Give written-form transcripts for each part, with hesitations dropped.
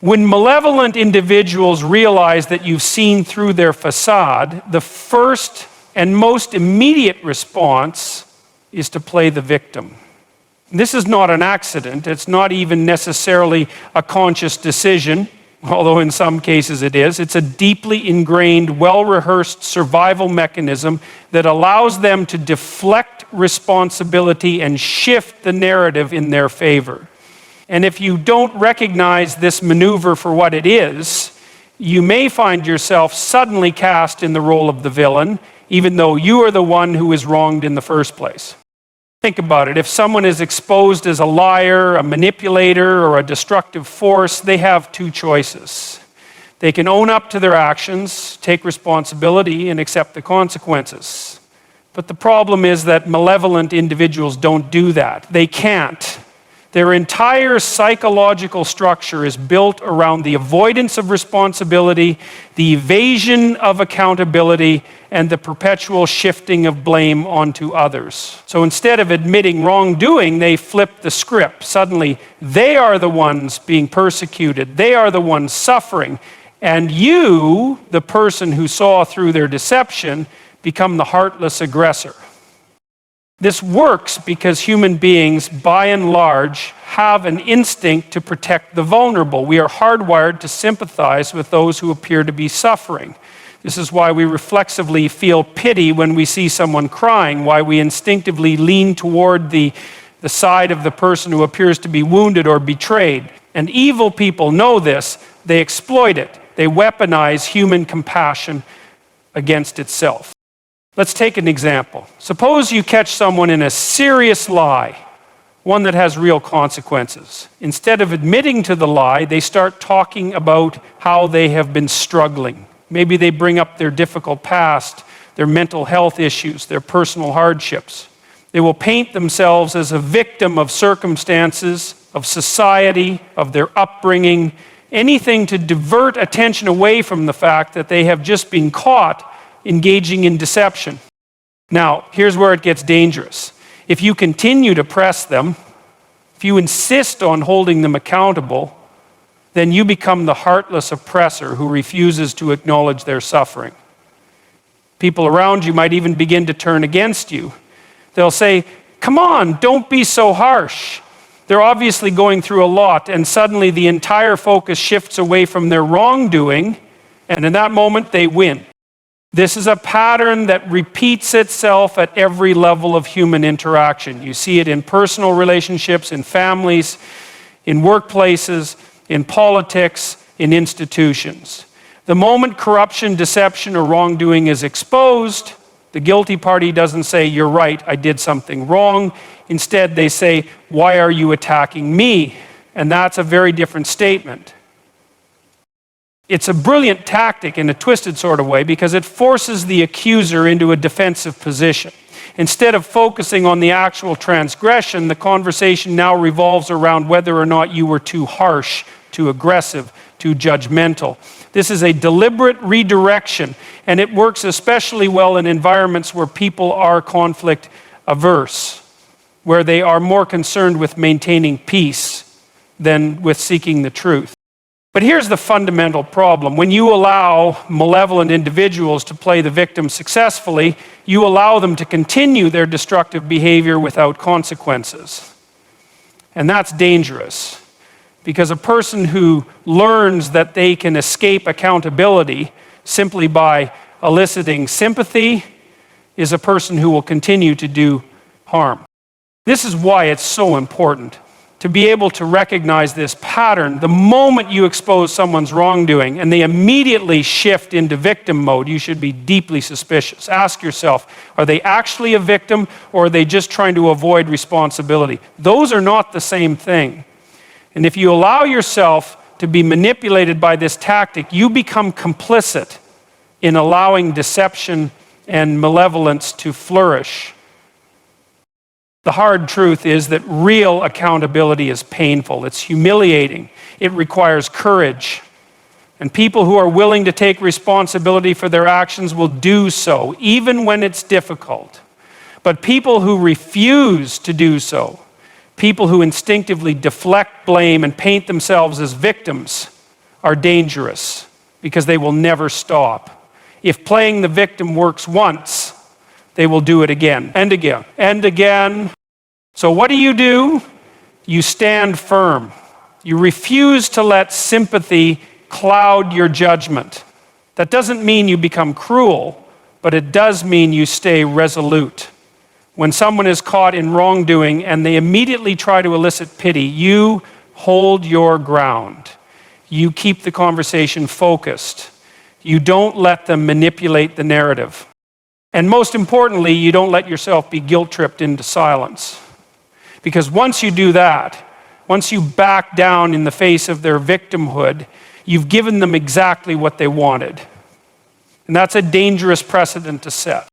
When malevolent individuals realize that you've seen through their facade, the first and most immediate response is to play the victim. This is not an accident. It's not even necessarily a conscious decision, although in some cases it is. It's a deeply ingrained, well-rehearsed survival mechanism that allows them to deflect responsibility and shift the narrative in their favor. And if you don't recognize this maneuver for what it is, you may find yourself suddenly cast in the role of the villain, even though you are the one who is wronged in the first place. Think about it. If someone is exposed as a liar, a manipulator, or a destructive force, they have two choices. They can own up to their actions, take responsibility, and accept the consequences. But the problem is that malevolent individuals don't do that. They can't. Their entire psychological structure is built around the avoidance of responsibility, the evasion of accountability, and the perpetual shifting of blame onto others. So instead of admitting wrongdoing, they flip the script. Suddenly, they are the ones being persecuted. They are the ones suffering. And you, the person who saw through their deception, become the heartless aggressor. This works because human beings, by and large, have an instinct to protect the vulnerable. We are hardwired to sympathize with those who appear to be suffering. This is why we reflexively feel pity when we see someone crying, why we instinctively lean toward the side of the person who appears to be wounded or betrayed. And evil people know this. They exploit it. They weaponize human compassion against itself. Let's take an example. Suppose you catch someone in a serious lie, one that has real consequences. Instead of admitting to the lie, they start talking about how they have been struggling. Maybe they bring up their difficult past, their mental health issues, their personal hardships. They will paint themselves as a victim of circumstances, of society, of their upbringing, anything to divert attention away from the fact that they have just been caught engaging in deception. Now, here's where it gets dangerous. If you continue to press them, if you insist on holding them accountable, then you become the heartless oppressor who refuses to acknowledge their suffering. People around you might even begin to turn against you. They'll say, "Come on, don't be so harsh." They're obviously going through a lot, and suddenly the entire focus shifts away from their wrongdoing, and in that moment they win. This is a pattern that repeats itself at every level of human interaction. You see it in personal relationships, in families, in workplaces, in politics, in institutions. The moment corruption, deception, or wrongdoing is exposed, the guilty party doesn't say, "You're right, I did something wrong." Instead, they say, "Why are you attacking me?" And that's a very different statement. It's a brilliant tactic in a twisted sort of way because it forces the accuser into a defensive position. Instead of focusing on the actual transgression, the conversation now revolves around whether or not you were too harsh, too aggressive, too judgmental. This is a deliberate redirection, and it works especially well in environments where people are conflict averse, where they are more concerned with maintaining peace than with seeking the truth. But here's the fundamental problem. When you allow malevolent individuals to play the victim successfully, you allow them to continue their destructive behavior without consequences. And that's dangerous, because a person who learns that they can escape accountability simply by eliciting sympathy is a person who will continue to do harm. This is why it's so important to be able to recognize this pattern the moment you expose someone's wrongdoing and they immediately shift into victim mode. You should be deeply suspicious. Ask yourself, are they actually a victim, or are they just trying to avoid responsibility? Those are not the same thing. And if you allow yourself to be manipulated by this tactic, you become complicit in allowing deception and malevolence to flourish. The hard truth is that real accountability is painful. It's humiliating. It requires courage. And people who are willing to take responsibility for their actions will do so, even when it's difficult. But people who refuse to do so, people who instinctively deflect blame and paint themselves as victims, are dangerous because they will never stop. If playing the victim works once, they will do it again and again and again. So what do? You stand firm. You refuse to let sympathy cloud your judgment. That doesn't mean you become cruel, but it does mean you stay resolute. When someone is caught in wrongdoing and they immediately try to elicit pity, you hold your ground. You keep the conversation focused. You don't let them manipulate the narrative. And most importantly, you don't let yourself be guilt-tripped into silence. Because once you do that, once you back down in the face of their victimhood, you've given them exactly what they wanted. And that's a dangerous precedent to set.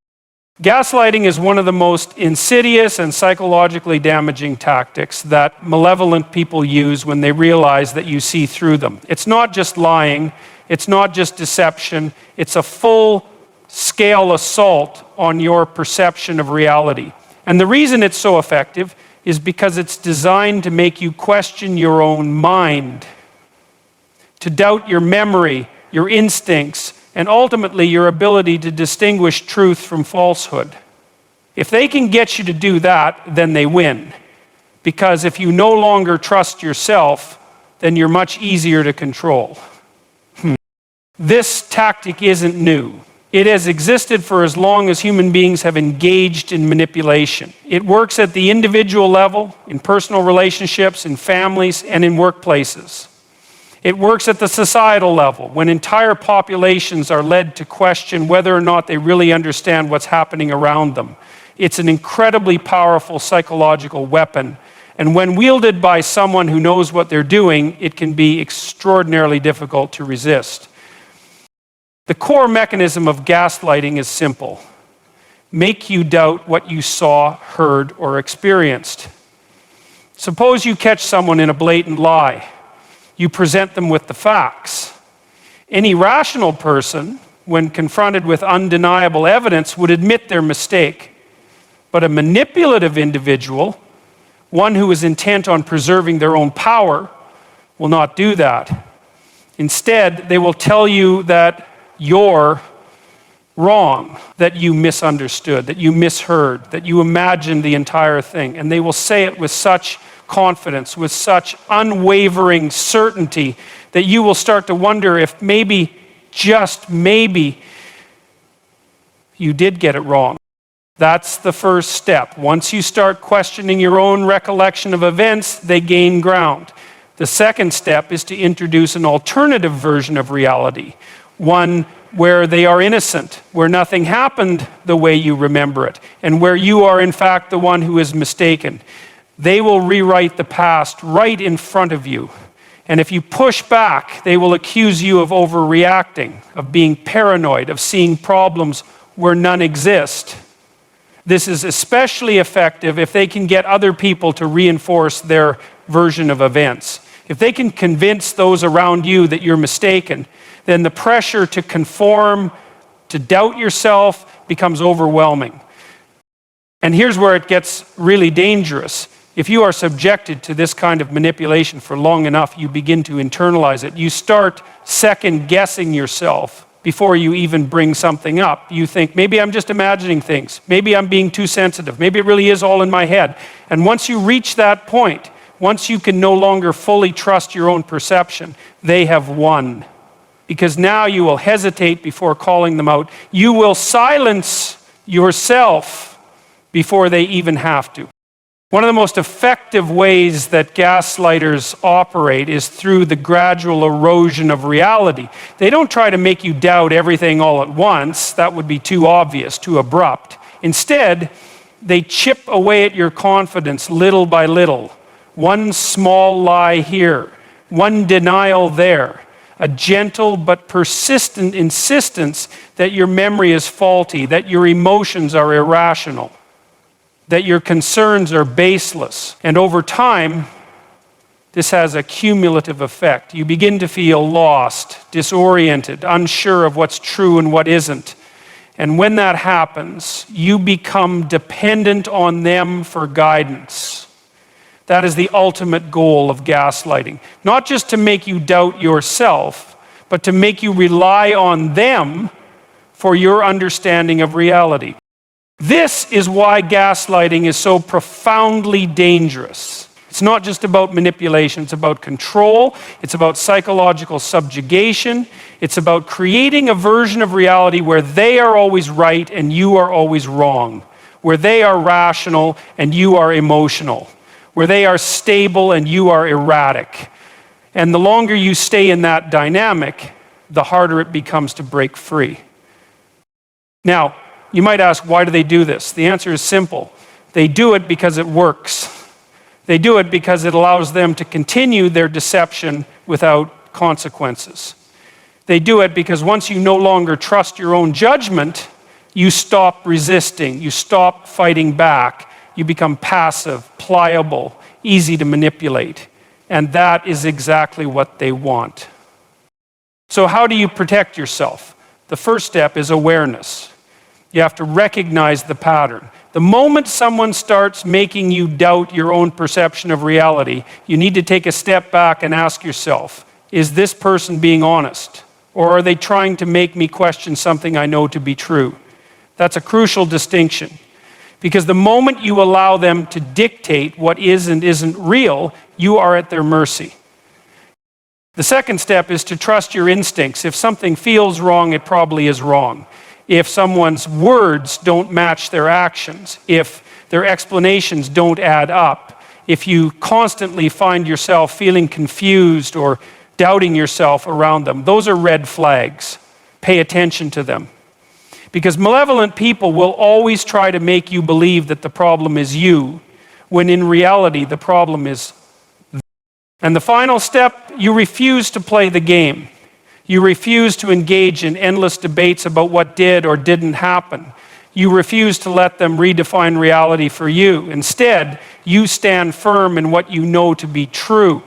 Gaslighting is one of the most insidious and psychologically damaging tactics that malevolent people use when they realize that you see through them. It's not just lying, it's not just deception, it's a full-scale assault on your perception of reality. And the reason it's so effective is because it's designed to make you question your own mind, to doubt your memory, your instincts, and ultimately your ability to distinguish truth from falsehood. If they can get you to do that, then they win. Because if you no longer trust yourself, then you're much easier to control. This tactic isn't new. It has existed for as long as human beings have engaged in manipulation. It works at the individual level, in personal relationships, in families, and in workplaces. It works at the societal level, when entire populations are led to question whether or not they really understand what's happening around them. It's an incredibly powerful psychological weapon, and when wielded by someone who knows what they're doing, it can be extraordinarily difficult to resist. The core mechanism of gaslighting is simple: make you doubt what you saw, heard, or experienced. Suppose you catch someone in a blatant lie. You present them with the facts. Any rational person, when confronted with undeniable evidence, would admit their mistake. But a manipulative individual, one who is intent on preserving their own power, will not do that. Instead, they will tell you that you're wrong, that you misunderstood, that you misheard, that you imagined the entire thing. And they will say it with such confidence, with such unwavering certainty, that you will start to wonder if maybe, just maybe, you did get it wrong. That's the first step. Once you start questioning your own recollection of events, they gain ground. The second step is to introduce an alternative version of reality, one where they are innocent, where nothing happened the way you remember it, and where you are in fact the one who is mistaken. They will rewrite the past right in front of you. And if you push back, they will accuse you of overreacting, of being paranoid, of seeing problems where none exist. This is especially effective if they can get other people to reinforce their version of events. If they can convince those around you that you're mistaken, then the pressure to conform, to doubt yourself, becomes overwhelming. And here's where it gets really dangerous. If you are subjected to this kind of manipulation for long enough, you begin to internalize it. You start second-guessing yourself before you even bring something up. You think, maybe I'm just imagining things. Maybe I'm being too sensitive. Maybe it really is all in my head. And once you reach that point, once you can no longer fully trust your own perception, they have won. Because now you will hesitate before calling them out. You will silence yourself before they even have to. One of the most effective ways that gaslighters operate is through the gradual erosion of reality. They don't try to make you doubt everything all at once. That would be too obvious, too abrupt. Instead, they chip away at your confidence little by little. One small lie here, one denial there, a gentle but persistent insistence that your memory is faulty, that your emotions are irrational, that your concerns are baseless. And over time, this has a cumulative effect. You begin to feel lost, disoriented, unsure of what's true and what isn't. And when that happens, you become dependent on them for guidance. That is the ultimate goal of gaslighting. Not just to make you doubt yourself, but to make you rely on them for your understanding of reality. This is why gaslighting is so profoundly dangerous. It's not just about manipulation, it's about control, it's about psychological subjugation, it's about creating a version of reality where they are always right and you are always wrong, where they are rational and you are emotional, where they are stable and you are erratic. And the longer you stay in that dynamic, the harder it becomes to break free. Now, you might ask, why do they do this? The answer is simple. They do it because it works. They do it because it allows them to continue their deception without consequences. They do it because once you no longer trust your own judgment, you stop resisting, you stop fighting back, you become passive, pliable, easy to manipulate. And that is exactly what they want. So how do you protect yourself? The first step is awareness. You have to recognize the pattern. The moment someone starts making you doubt your own perception of reality, you need to take a step back and ask yourself, is this person being honest? Or are they trying to make me question something I know to be true? That's a crucial distinction. Because the moment you allow them to dictate what is and isn't real, you are at their mercy. The second step is to trust your instincts. If something feels wrong, it probably is wrong. If someone's words don't match their actions, if their explanations don't add up, if you constantly find yourself feeling confused or doubting yourself around them, those are red flags. Pay attention to them. Because malevolent people will always try to make you believe that the problem is you, when in reality the problem is them. And the final step, you refuse to play the game. You refuse to engage in endless debates about what did or didn't happen. You refuse to let them redefine reality for you. Instead, you stand firm in what you know to be true.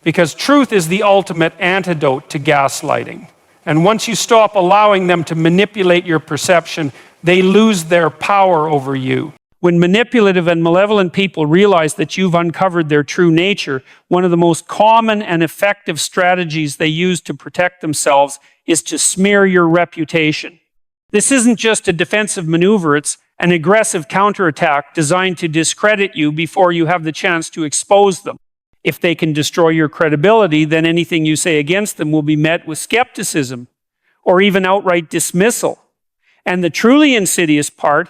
Because truth is the ultimate antidote to gaslighting. And once you stop allowing them to manipulate your perception, they lose their power over you. When manipulative and malevolent people realize that you've uncovered their true nature, one of the most common and effective strategies they use to protect themselves is to smear your reputation. This isn't just a defensive maneuver, it's an aggressive counterattack designed to discredit you before you have the chance to expose them. If they can destroy your credibility, then anything you say against them will be met with skepticism or even outright dismissal. And the truly insidious part,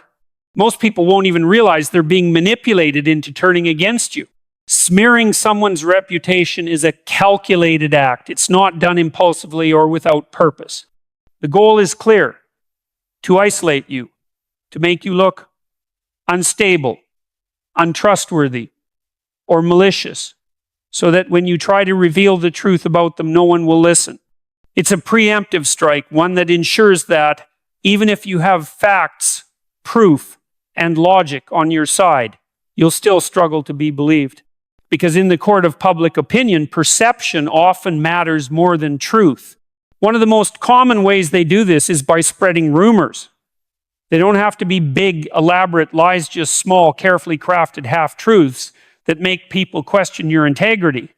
most people won't even realize they're being manipulated into turning against you. Smearing someone's reputation is a calculated act. It's not done impulsively or without purpose. The goal is clear: to isolate you, to make you look unstable, untrustworthy, or malicious, so that when you try to reveal the truth about them, no one will listen. It's a preemptive strike, one that ensures that even if you have facts, proof, and logic on your side, you'll still struggle to be believed. Because in the court of public opinion, perception often matters more than truth. One of the most common ways they do this is by spreading rumors. They don't have to be big, elaborate lies, just small, carefully crafted half-truths that make people question your integrity.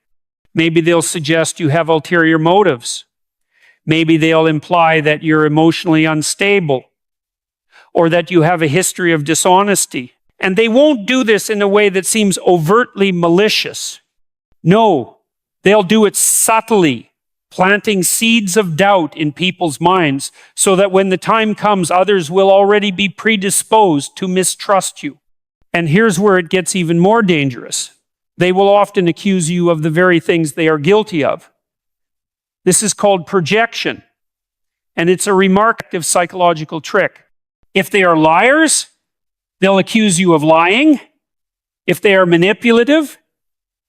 Maybe they'll suggest you have ulterior motives. Maybe they'll imply that you're emotionally unstable or that you have a history of dishonesty. And they won't do this in a way that seems overtly malicious. No, they'll do it subtly, planting seeds of doubt in people's minds so that when the time comes, others will already be predisposed to mistrust you. And here's where it gets even more dangerous. They will often accuse you of the very things they are guilty of. This is called projection, and it's a remarkable psychological trick. If they are liars, they'll accuse you of lying. If they are manipulative,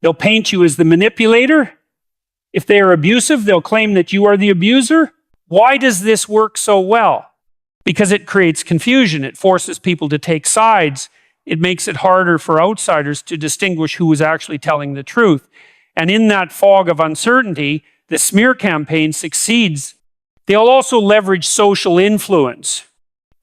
they'll paint you as the manipulator. If they are abusive, they'll claim that you are the abuser. Why does this work so well? Because it creates confusion. It forces people to take sides. It makes it harder for outsiders to distinguish who is actually telling the truth. And in that fog of uncertainty, the smear campaign succeeds. They'll also leverage social influence.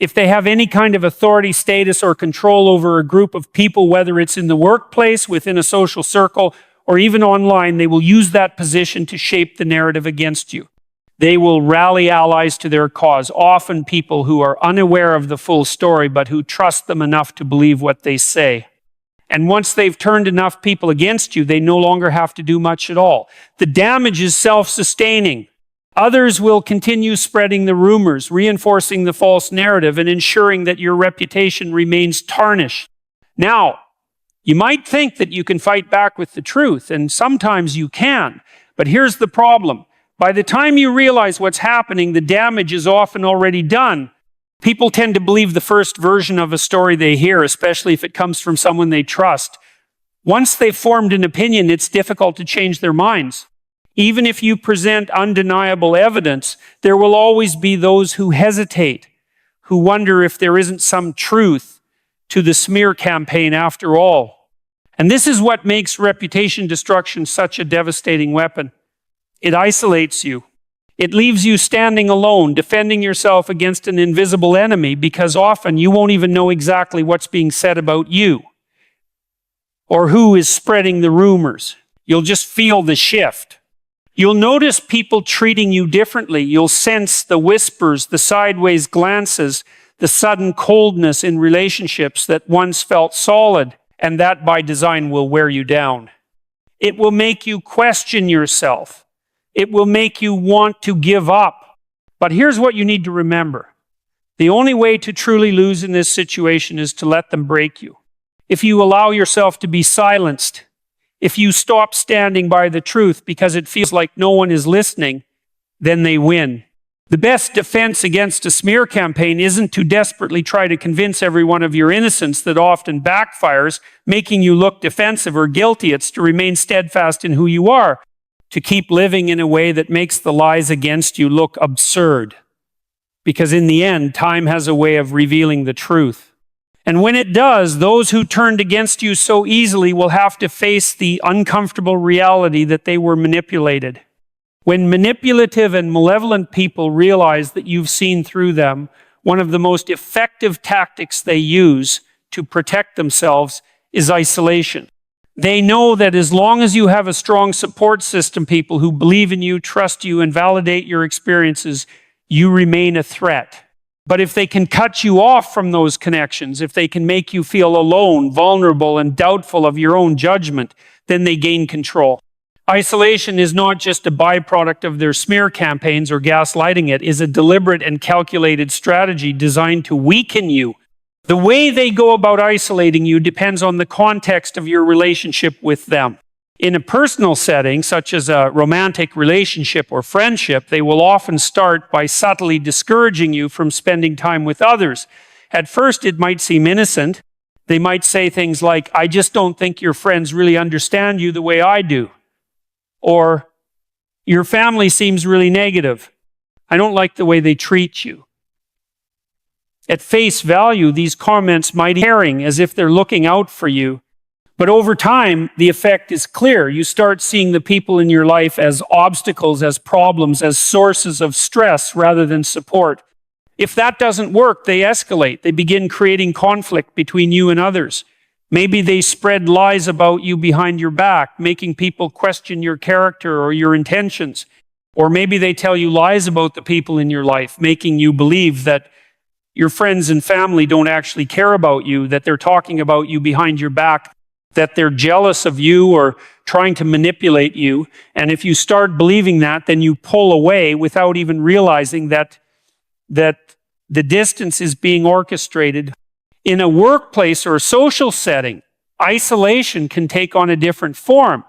If they have any kind of authority, status, or control over a group of people, whether it's in the workplace, within a social circle, or even online, they will use that position to shape the narrative against you. They will rally allies to their cause, often people who are unaware of the full story, but who trust them enough to believe what they say. And once they've turned enough people against you, they no longer have to do much at all. The damage is self-sustaining. Others will continue spreading the rumors, reinforcing the false narrative, and ensuring that your reputation remains tarnished. Now, you might think that you can fight back with the truth, and sometimes you can. But here's the problem. By the time you realize what's happening, the damage is often already done. People tend to believe the first version of a story they hear, especially if it comes from someone they trust. Once they've formed an opinion, it's difficult to change their minds. Even if you present undeniable evidence, there will always be those who hesitate, who wonder if there isn't some truth to the smear campaign after all. And this is what makes reputation destruction such a devastating weapon. It isolates you. It leaves you standing alone, defending yourself against an invisible enemy, because often you won't even know exactly what's being said about you or who is spreading the rumors. You'll just feel the shift. You'll notice people treating you differently. You'll sense the whispers, the sideways glances, the sudden coldness in relationships that once felt solid, and that by design will wear you down. It will make you question yourself. It will make you want to give up. But here's what you need to remember. The only way to truly lose in this situation is to let them break you. If you allow yourself to be silenced, if you stop standing by the truth because it feels like no one is listening, then they win. The best defense against a smear campaign isn't to desperately try to convince everyone of your innocence. That often backfires, making you look defensive or guilty. It's to remain steadfast in who you are, to keep living in a way that makes the lies against you look absurd. Because in the end, time has a way of revealing the truth. And when it does, those who turned against you so easily will have to face the uncomfortable reality that they were manipulated. When manipulative and malevolent people realize that you've seen through them, one of the most effective tactics they use to protect themselves is isolation. They know that as long as you have a strong support system, people who believe in you, trust you, and validate your experiences, you remain a threat. But if they can cut you off from those connections, if they can make you feel alone, vulnerable, and doubtful of your own judgment, then they gain control. Isolation is not just a byproduct of their smear campaigns or gaslighting. It is a deliberate and calculated strategy designed to weaken you. The way they go about isolating you depends on the context of your relationship with them. In a personal setting, such as a romantic relationship or friendship, they will often start by subtly discouraging you from spending time with others. At first, it might seem innocent. They might say things like, "I just don't think your friends really understand you the way I do." Or, "Your family seems really negative. I don't like the way they treat you." At face value, these comments might be caring, as if they're looking out for you. But over time, the effect is clear. You start seeing the people in your life as obstacles, as problems, as sources of stress rather than support. If that doesn't work, they escalate. They begin creating conflict between you and others. Maybe they spread lies about you behind your back, making people question your character or your intentions. Or maybe they tell you lies about the people in your life, making you believe that your friends and family don't actually care about you, that they're talking about you behind your back, that they're jealous of you or trying to manipulate you. And if you start believing that, then you pull away without even realizing that the distance is being orchestrated. In a workplace or a social setting, isolation can take on a different form.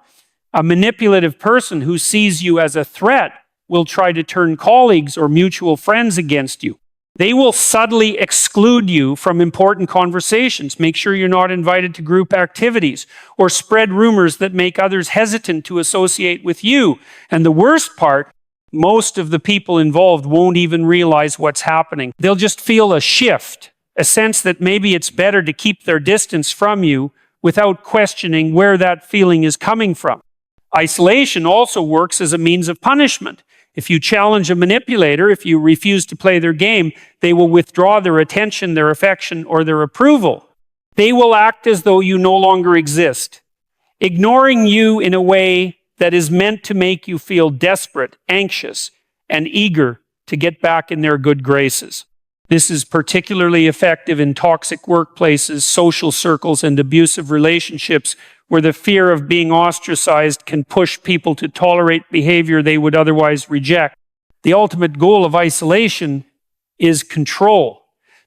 A manipulative person who sees you as a threat will try to turn colleagues or mutual friends against you. They will subtly exclude you from important conversations, make sure you're not invited to group activities, or spread rumors that make others hesitant to associate with you. And the worst part, most of the people involved won't even realize what's happening. They'll just feel a shift, a sense that maybe it's better to keep their distance from you without questioning where that feeling is coming from. Isolation also works as a means of punishment. If you challenge a manipulator, if you refuse to play their game, they will withdraw their attention, their affection, or their approval. They will act as though you no longer exist, ignoring you in a way that is meant to make you feel desperate, anxious, and eager to get back in their good graces. This is particularly effective in toxic workplaces, social circles, and abusive relationships where the fear of being ostracized can push people to tolerate behavior they would otherwise reject. The ultimate goal of isolation is control.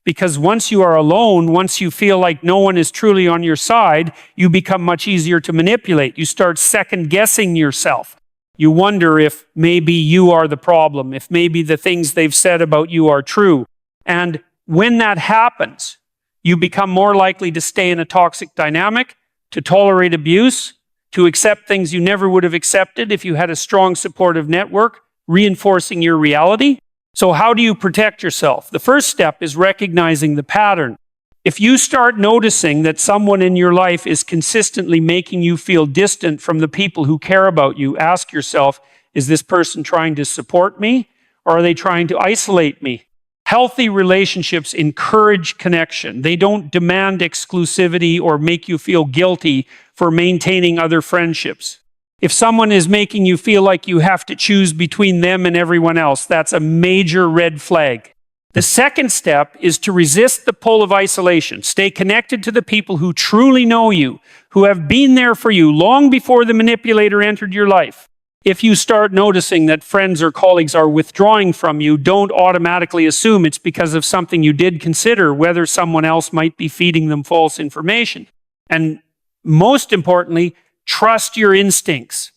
Because once you are alone, once you feel like no one is truly on your side, you become much easier to manipulate. You start second-guessing yourself. You wonder if maybe you are the problem, if maybe the things they've said about you are true. And when that happens, you become more likely to stay in a toxic dynamic, to tolerate abuse, to accept things you never would have accepted if you had a strong supportive network, reinforcing your reality. So how do you protect yourself? The first step is recognizing the pattern. If you start noticing that someone in your life is consistently making you feel distant from the people who care about you, ask yourself, is this person trying to support me, or are they trying to isolate me? Healthy relationships encourage connection. They don't demand exclusivity or make you feel guilty for maintaining other friendships. If someone is making you feel like you have to choose between them and everyone else, that's a major red flag. The second step is to resist the pull of isolation. Stay connected to the people who truly know you, who have been there for you long before the manipulator entered your life. If you start noticing that friends or colleagues are withdrawing from you, don't automatically assume it's because of something you did consider, whether someone else might be feeding them false information. And most importantly, trust your instincts.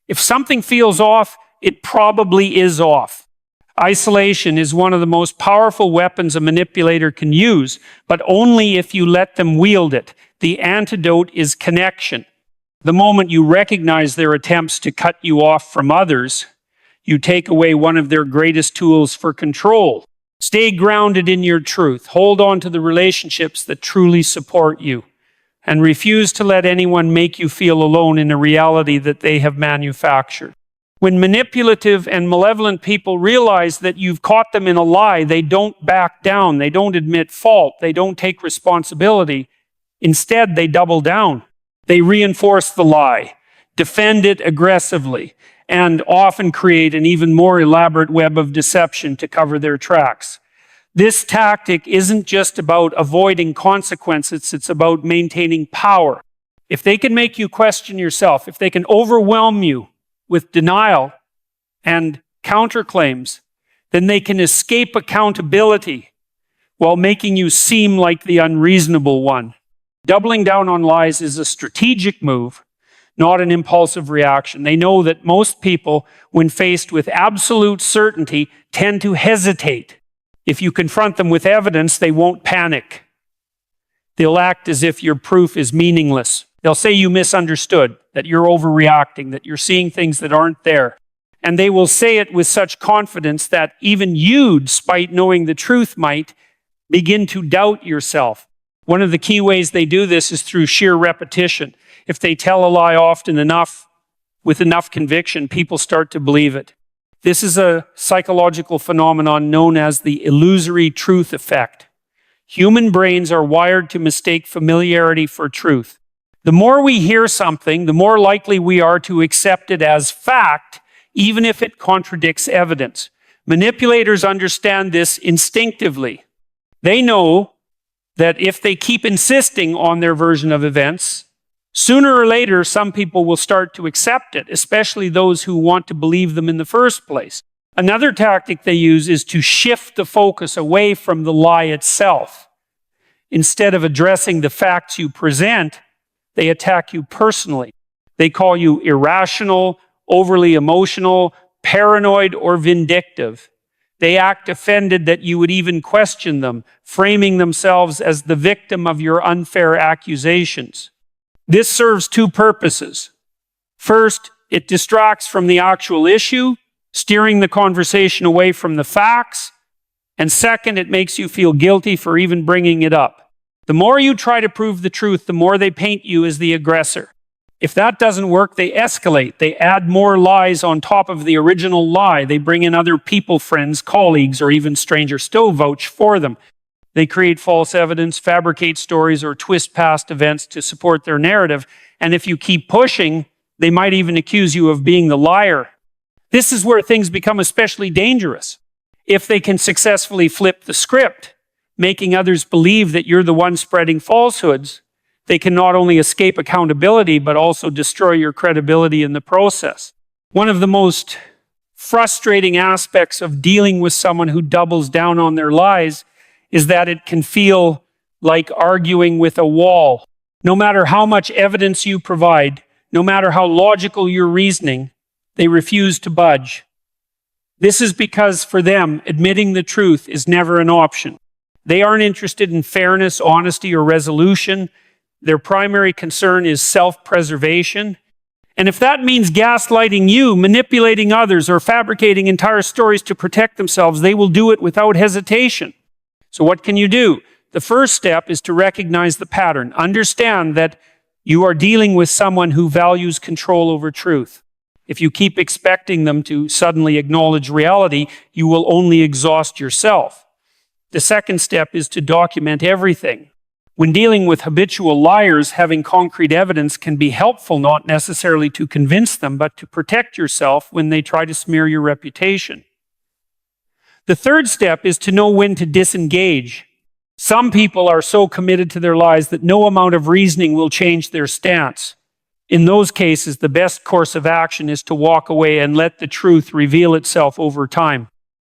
If something feels off, it probably is off. Isolation is one of the most powerful weapons a manipulator can use, but only if you let them wield it. The antidote is connection. The moment you recognize their attempts to cut you off from others, you take away one of their greatest tools for control. Stay grounded in your truth. Hold on to the relationships that truly support you, and refuse to let anyone make you feel alone in a reality that they have manufactured. When manipulative and malevolent people realize that you've caught them in a lie, they don't back down, they don't admit fault, they don't take responsibility. Instead, they double down. They reinforce the lie, defend it aggressively, and often create an even more elaborate web of deception to cover their tracks. This tactic isn't just about avoiding consequences, it's about maintaining power. If they can make you question yourself, if they can overwhelm you with denial and counterclaims, then they can escape accountability while making you seem like the unreasonable one. Doubling down on lies is a strategic move, not an impulsive reaction. They know that most people, when faced with absolute certainty, tend to hesitate. If you confront them with evidence, they won't panic. They'll act as if your proof is meaningless. They'll say you misunderstood, that you're overreacting, that you're seeing things that aren't there. And they will say it with such confidence that even you, despite knowing the truth, might begin to doubt yourself. One of the key ways they do this is through sheer repetition. If they tell a lie often enough, with enough conviction, people start to believe it. This is a psychological phenomenon known as the illusory truth effect. Human brains are wired to mistake familiarity for truth. The more we hear something, the more likely we are to accept it as fact, even if it contradicts evidence. Manipulators understand this instinctively. They know that if they keep insisting on their version of events, sooner or later, some people will start to accept it, especially those who want to believe them in the first place. Another tactic they use is to shift the focus away from the lie itself. Instead of addressing the facts you present, they attack you personally. They call you irrational, overly emotional, paranoid, or vindictive. They act offended that you would even question them, framing themselves as the victim of your unfair accusations. This serves two purposes. First, it distracts from the actual issue, steering the conversation away from the facts. And second, it makes you feel guilty for even bringing it up. The more you try to prove the truth, the more they paint you as the aggressor. If that doesn't work, they escalate. They add more lies on top of the original lie. They bring in other people, friends, colleagues, or even strangers still vouch for them. They create false evidence, fabricate stories, or twist past events to support their narrative. And if you keep pushing, they might even accuse you of being the liar. This is where things become especially dangerous. If they can successfully flip the script, making others believe that you're the one spreading falsehoods, they can not only escape accountability, but also destroy your credibility in the process. One of the most frustrating aspects of dealing with someone who doubles down on their lies is that it can feel like arguing with a wall. No matter how much evidence you provide, no matter how logical your reasoning, they refuse to budge. This is because for them, admitting the truth is never an option. They aren't interested in fairness, honesty, or resolution. Their primary concern is self-preservation. And if that means gaslighting you, manipulating others, or fabricating entire stories to protect themselves, they will do it without hesitation. So what can you do? The first step is to recognize the pattern. Understand that you are dealing with someone who values control over truth. If you keep expecting them to suddenly acknowledge reality, you will only exhaust yourself. The second step is to document everything. When dealing with habitual liars, having concrete evidence can be helpful, not necessarily to convince them, but to protect yourself when they try to smear your reputation. The third step is to know when to disengage. Some people are so committed to their lies that no amount of reasoning will change their stance. In those cases, the best course of action is to walk away and let the truth reveal itself over time.